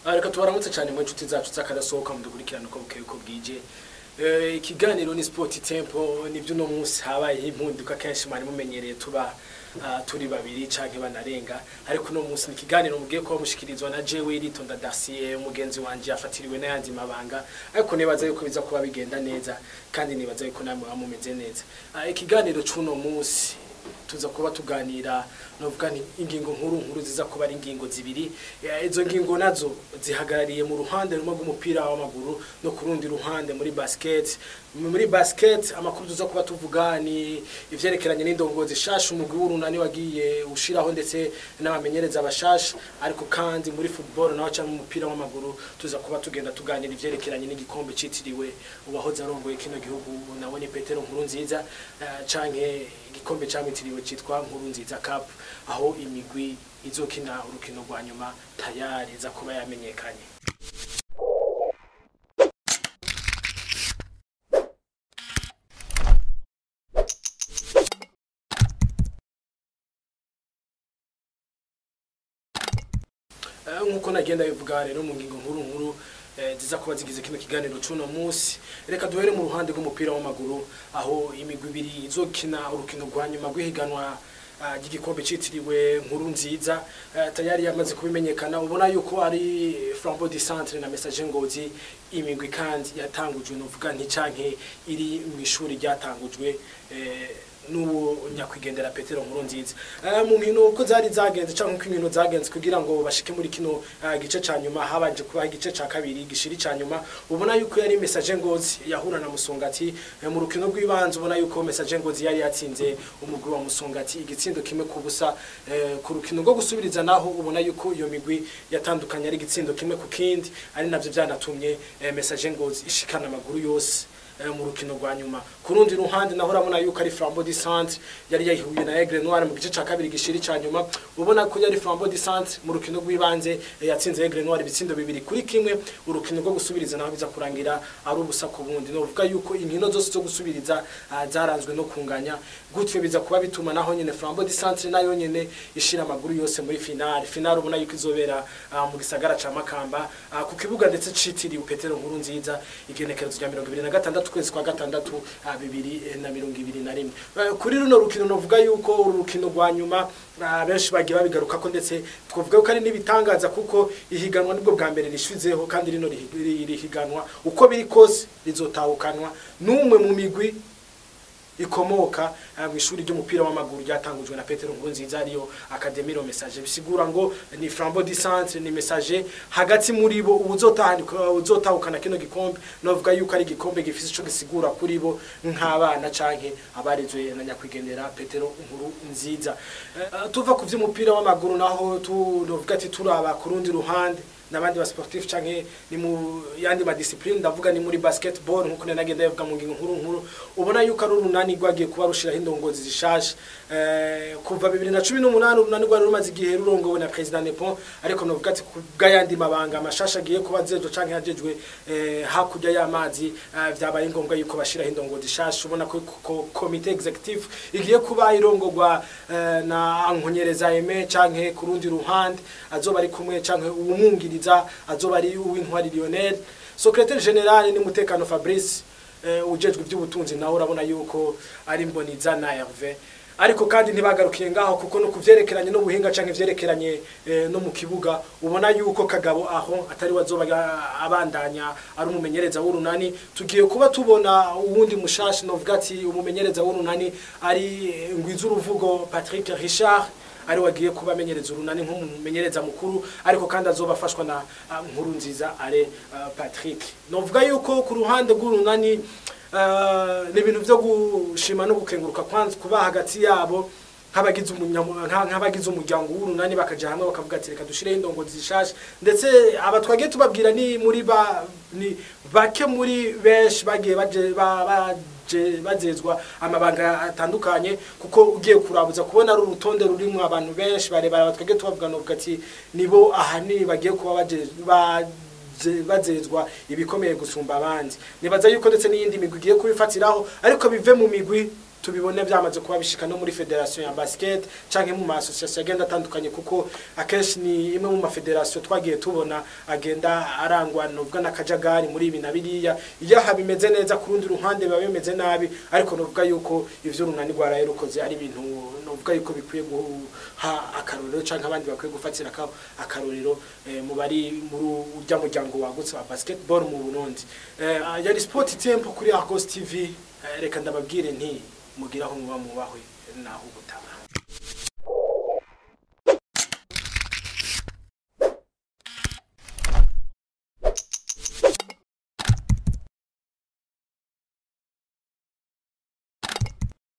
Reka tubaramutse cyane mu nshuti zacu zakadasohoka mu dukurikirana uko bukeye uko bwije. Ikiganiro ni Sport Tempo nibyo no munsi habaye impinduka kenshi mari mumenyereye tuba turi babiri canke banarenga, ariko no munsi ni ikiganiro mugiye ko mushikirizwa na Jewe Ritonda Dacier umugenzi wanje yafatiriwe n'ayandi mabanga, ariko nibaza yuko biza kuba bigenda neza kandi nibaza yuko namwe bamumeze neza. Ikiganiro cuno munsi tuza kuba tuganira novuga ni ingingo nkuru ziza kuba ari ingingo zibiri. Izo ngingo nazo zihagarariye mu ruhande rumwe rw'umupira w'amaguru no kurundi ruhande muri basket amakuru tuza kuba tuvuga ni ivyerekeranye n'indongozi shasha umugwi w'urunani wagiye ushiraho ndetse n'abamenyereza abashasha, ariko kandi muri football naho cyangwa mu mupira w'amaguru tuza kuba tugenda tuganira ivyerekeranye n'igikombe citiriwe uwahoze arongoye kino gihugu nawe ni Petero Nkurunziza, canke igikombe cyamwitiriwe citwa Nkurunziza Cup, aho imigwi izokina urukino rwa nyuma tayari za kuba yamenyekanye. Nkuko nagenda bivuga rero mu ngingo nkuru ziza kuba zigize kino kiganiro cuno munsi, reka duhere mu ruhande rw'umupira w'amaguru aho imigwi ibiri izokina urukino rwa nyuma rw'ihiganwa igikombe citiriwe Nkurunziza. Tayari yamaze kubimenyekana, ubona yuko ari Flambeau du Centre na Messager Ngozi. Imigwi kandi yatangujwe novuga nti canke iri mu ishuri ryatangujwe n'uwo nyakwigendera Petero Nkurunziza. Mu nkino uko zari zagenze canke uko inkino zagenze kugira ngo bashike muri kino gice ca nyuma, habanje kuba igice ca kabiri gishiri ca nyuma, ubona yuko yari Messager Ngozi yahura na Musongati. Mu rukino rw'ibanze ubona yuko Messager Ngozi yari yatsinze umugwi wa Musongati igitsindo kimwe ku busa. Ku rukino rwo gusubiriza naho ubona yuko iyo migwi yatandukanye ari igitsindo kimwe ku kindi, ari navyo byanatumye Messager Ngozi ishikana amaguru yose mu rukino rwa nyuma. Kurundi ruhande naho urabona yuko ari Flambeau du Centre yari yahihuye na Aigle Noir mu gice ca kabiri gishiri ca nyuma, ubona ko yari Flambeau du Centre mu rukino rw'ibanze yatsinze Aigle Noir ibitsindo 2-1. Urukino rwo gusubiriza naho biza kurangira ari ubusa ku bundi. Novuga yuko inkino zose zo gusubiriza zaranzwe no kunganya, gutyo biza kuba bituma naho nyene Flambeau du Centre nayo nyene ishira amaguru yose muri finale ubona yuko izobera mu gisagara ca Makamba ku kibuga ndetse citiriwe Petero Nkurunziza igenekerezo rya 26 kwezi kwa gatandatu 2021. Kuri runo rukino novuga yuko urukino rwa nyuma benshi bagiye babigaruka ko ndetse twavuga ko ari nibitangaza kuko ihiganwa nibwo bwa mbere rishizeho, kandi rino rihiganwa uko biri kose rizotahukanwa n'umwe mu migwi ikomoka mu ishuri ry'umupira w'amaguru ryatangujwe na Petero Nkurunziza ariyo Academy ro Messager. Bisigura ngo ni Flambeau du Centre ni Messager hagati muri bo uzotahukana kino gikombe. Novuga yuko ari gikombe gifise ico gisigura kuri bo nk'abana canke abarizwe na nyakwigendera Petero Nkurunziza. Tuva ku vy'umupira w'amaguru naho tunovuga ati turaba kurundi ruhande n'abandi ba sportif canke ni mu yandi ma discipline, ndavuga ni muri basketball nkuko nagenda yavuga mu ngingo nkuru. Ubona yuko ari urunani rwagiye kuba rushiraho indongozi zishasha kuva 2018 urunani rwari rumaze igihe rurongowe na President Nepon, ariko novuga ati bw'ayandi mabanga amashasha agiye kuba zejo canke hajejwe hakurya y'amazi vyabaye ngombwa yuko bashiraho indongozi zishasha. Ubona ko comité executive igiye kuba irongorwa na Ankonyereza Aime canke kurundi ruhande azoba ari kumwe canke umwungiriza azoba ari uw'Intwari Lionel. Secrétaire général ni Mutekano Fabrice, ujejwe by'ubutunzi naho urabona yuko ari Mboniza na Hervé. Ariko kandi ntibagarukiye ngaho kuko no kuvyerekeranye no buhinga canke vyerekeranye no mu kibuga ubona yuko Kagabo aho atari wazoba abandanya ari umumenyereza w'urunani. Tugiye kuba tubona uwundi mushasha novuga ati umumenyereza w'urunani ari Ngwiza uruvugo Patrick Richard, ari wagiye kuba amenyereza urunani nk'umumenyereza mukuru, ariko kandi azobafashwa na Nkurunziza ale Patrick. Novuga yuko ku ruhande rw'urunani ni ibintu byo gushima no gukenguruka kwanza kuba hagati yabo nk'abagize umuryango w'urunani bakaja hamwe bakavuga ati reka dushireho indongozi zishasha, ndetse aba twagiye tubabwira ni muri ni bake muri benshi bagiye bazezwa amabanga atandukanye, kuko ugiye kurabuza kubona ari urutonde rurimo abantu benshi bareba batwege tubavuga no ati nibo ahani bagiye kuba bazezwa ibikomeye gusumba abandi. Nibaza yuko ndetse n'iyindi migwi igiye kubifatiraho, ariko bive mu migwi tubibone byamaze kuba bishika no muri federation ya basket canke mu association agenda atandukanye kuko akenshi ni imwe mu mafederation twagiye tubona agenda arangwa novuga nakajagari muri ibi nabiriya iyo habimeze neza kurundi ruhande biba bimeze nabi ariko novuga yuko ivyo runani rwa rukoze ari ibintu novuga yuko bikwiye guha akarorero canke abandi bakwiye gufatira akarorero mu bari muri urya muryango wagutse wa basketball mu Burundi. Yari Sport Tempo kuri Argos TV, reka ndababwire nti mugiraho muba mubahwe naho gutaha.